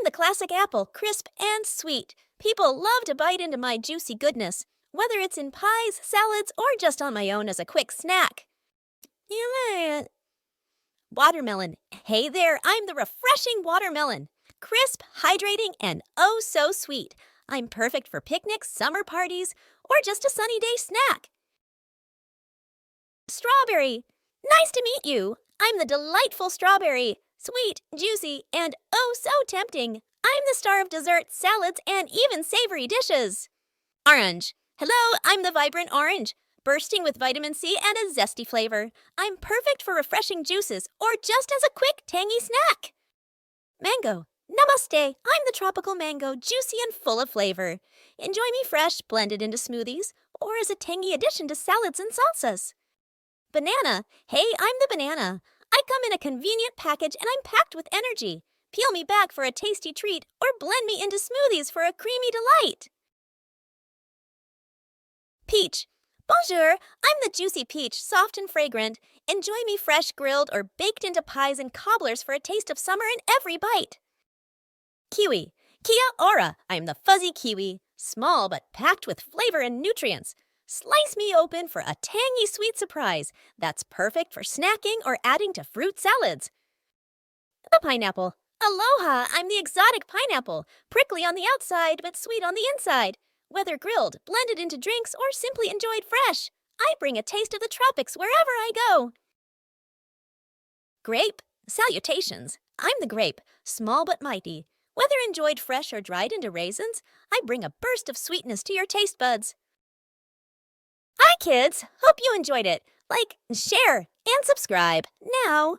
the classic apple, crisp and sweet. People love to bite into my juicy goodness, whether it's in pies, salads, or just on my own as a quick snack. Watermelon. Hey there, I'm the refreshing watermelon. Crisp, hydrating, and oh so sweet. I'm perfect for picnics, summer parties, or just a sunny day snack. Strawberry. Nice to meet you. I'm the delightful strawberry. Sweet, juicy, and oh so tempting. I'm the star of desserts, salads, and even savory dishes. Orange. Hello, I'm the vibrant orange, bursting with vitamin C and a zesty flavor. I'm perfect for refreshing juices or just as a quick, tangy snack. Mango. Namaste. I'm the tropical mango, juicy and full of flavor. Enjoy me fresh, blended into smoothies, or as a tangy addition to salads and salsas. Banana. Hey, I'm the banana. I come in a convenient package and I'm packed with energy. Peel me back for a tasty treat or blend me into smoothies for a creamy delight. Peach. Bonjour, I'm the juicy peach, soft and fragrant. Enjoy me fresh, grilled, or baked into pies and cobblers for a taste of summer in every bite. Kiwi. Kia ora, I'm the fuzzy kiwi, small but packed with flavor and nutrients. Slice me open for a tangy sweet surprise that's perfect for snacking or adding to fruit salads. The pineapple. Aloha, I'm the exotic pineapple, prickly on the outside but sweet on the inside. Whether grilled, blended into drinks, or simply enjoyed fresh, I bring a taste of the tropics wherever I go. Grape. Salutations. I'm the grape, small but mighty. Whether enjoyed fresh or dried into raisins, I bring a burst of sweetness to your taste buds. Hi kids, hope you enjoyed it. Like, share, and subscribe now.